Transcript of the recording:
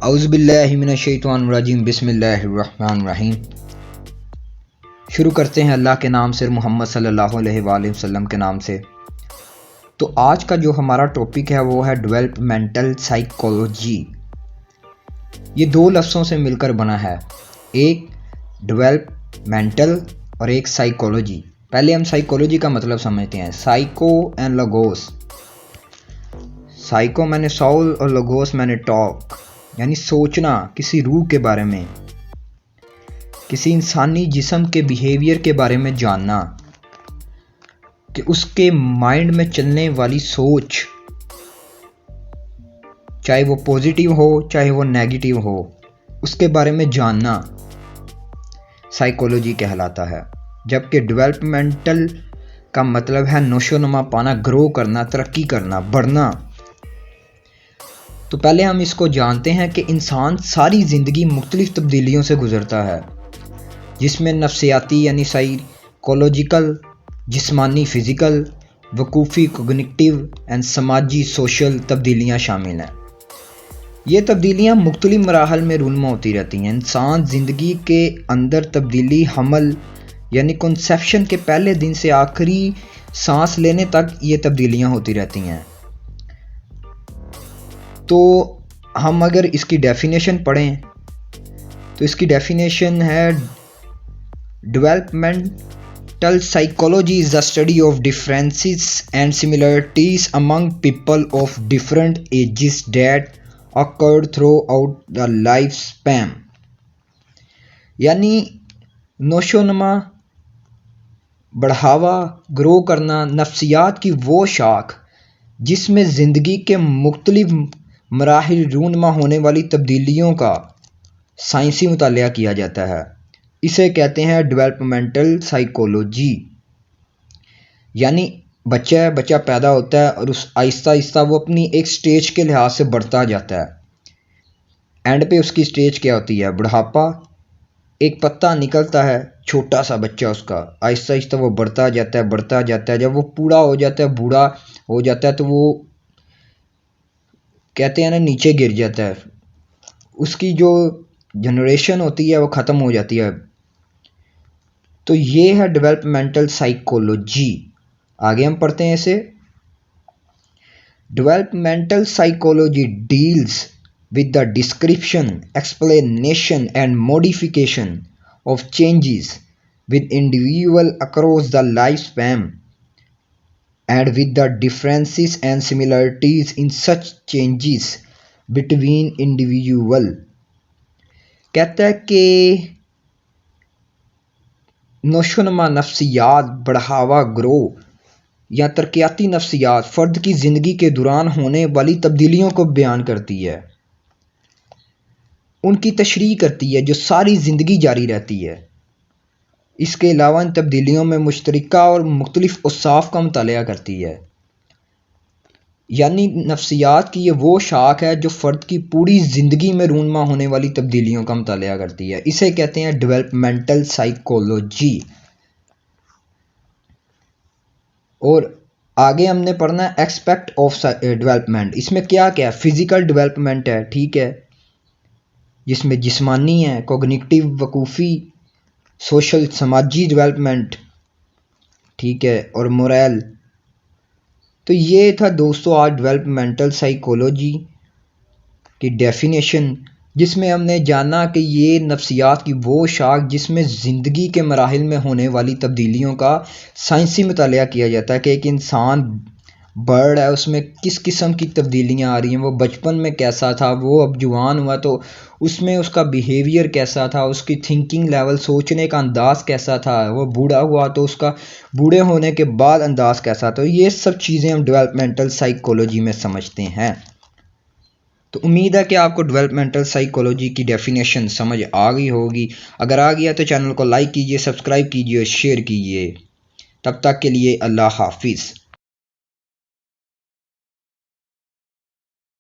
औज़ुबिल्लाहिमिनश्शैतानिर्रजीम बिस्मिल्लाहिर्रहमानिर्रहीम। शुरू करते हैं अल्लाह के नाम से, मोहम्मद सल्लल्लाहु अलैहि वसल्लम के नाम से। तो आज का जो हमारा टॉपिक है वो है डेवलपमेंटल साइकोलॉजी। ये दो लफ्ज़ों से मिलकर बना है, एक डेवलपमेंटल और एक साइकोलॉजी। पहले हम साइकोलॉजी का मतलब समझते हैं। Psycho and logos. साइको मैंने साउल और लोगोस मैंने टॉक, यानी सोचना किसी रूह के बारे में, किसी इंसानी जिस्म के बिहेवियर के बारे में जानना कि उसके माइंड में चलने वाली सोच, चाहे वो पॉजिटिव हो चाहे वो नेगेटिव हो, उसके बारे में जानना साइकोलॉजी कहलाता है। जबकि डेवलपमेंटल का मतलब है नशोनुमा पाना, ग्रो करना, तरक्की करना, बढ़ना। तो पहले हम इसको जानते हैं कि इंसान सारी ज़िंदगी मुख्तलिफ तब्दीलियों से गुज़रता है, जिसमें नफ्सियाती यानी साइकोलॉजिकल, जिस्मानी फ़िज़िकल, वकूफ़ी कोग्निटिव एंड समाजी सोशल तब्दीलियाँ शामिल हैं। ये तब्दीलियाँ मुख्तलिफ मराहल में रूनुमा होती रहती हैं। इंसान ज़िंदगी के अंदर तब्दीली हमल यानी कंसेप्शन के पहले दिन से आखिरी सांस लेने तक ये तब्दीलियाँ होती रहती हैं। तो हम अगर इसकी डेफिनेशन पढ़ें तो इसकी डेफिनेशन है, developmental psychology is the study of differences and similarities among people of different ages that occurred through out the life span. यानी नशोनुमा, बढ़ावा, ग्रो करना, नफ्सियात की वो शाख जिसमें ज़िंदगी के मुख्तलिफ मराहिल रूनुमा होने वाली तब्दीलियों का साइंसी मुतालिया किया जाता है, इसे कहते हैं डेवलपमेंटल साइकोलॉजी। यानी बच्चा पैदा होता है और उस आहिस्ता आहिस्ता वो अपनी एक स्टेज के लिहाज से बढ़ता जाता है। एंड पे उसकी स्टेज क्या होती है? बुढ़ापा। एक पत्ता निकलता है, छोटा सा बच्चा, उसका आहिस्ता आहिस्ता वो बढ़ता जाता है। जब वो बूढ़ा हो जाता है तो वो कहते हैं ना, नीचे गिर जाता है। उसकी जो जनरेशन होती है वो ख़त्म हो जाती है। तो ये है डेवलपमेंटल साइकोलॉजी। आगे हम पढ़ते हैं इसे। Developmental psychology deals with the description, explanation and modification of changes with individual across the lifespan and with the differences and similarities in such changes between individual। कहता है कि नशोनुमा नफ्सियात, बढ़ावा, ग्रो या तरक्याती नफ्सियात फ़र्द की ज़िंदगी के दौरान होने वाली तब्दीलियों को बयान करती है, उनकी तशरीह करती है, जो सारी ज़िंदगी जारी रहती है। इसके अलावा इन तब्दीलियों में मुश्तरका और मुख्तलिफ औसाफ का मुतालिया करती है। यानी नफ्सियात की ये वो शाख है जो फ़र्द की पूरी ज़िंदगी में रूनुमा होने वाली तब्दीलियों का मुतालिया करती है। इसे कहते हैं डेवलपमेंटल साइकोलॉजी। और आगे हमने पढ़ना है एस्पेक्ट ऑफ डेवलपमेंट। इसमें क्या क्या है? फ़िज़िकल डेवलपमेंट है, ठीक है, जिसमें जिस्मानी है, कोग्निटिव, वकूफ़ी, सोशल, समाजी डेवलपमेंट, ठीक है, और मोरल। तो ये था दोस्तों आज डेवलपमेंटल साइकोलॉजी की डेफिनेशन, जिसमें हमने जाना कि ये नफ्सियात की वो शाख जिसमें ज़िंदगी के मराहिल में होने वाली तब्दीलियों का साइंसी मुतालिया किया जाता है कि एक इंसान बढ़ है, उसमें किस किस्म की तब्दीलियां आ रही हैं। वो बचपन में कैसा था, वो अब जवान हुआ तो उसमें उसका बिहेवियर कैसा था, उसकी थिंकिंग लेवल, सोचने का अंदाज़ कैसा था, वो बूढ़ा हुआ तो उसका बूढ़े होने के बाद अंदाज़ कैसा था। ये सब चीज़ें हम डेवलपमेंटल साइकोलॉजी में समझते हैं। तो उम्मीद है कि आपको डेवलपमेंटल साइकोलॉजी की डेफिनेशन समझ आ गई होगी। अगर आ गया तो चैनल को लाइक कीजिए, सब्सक्राइब कीजिए और शेयर कीजिए। तब तक के लिए अल्लाह हाफिज़।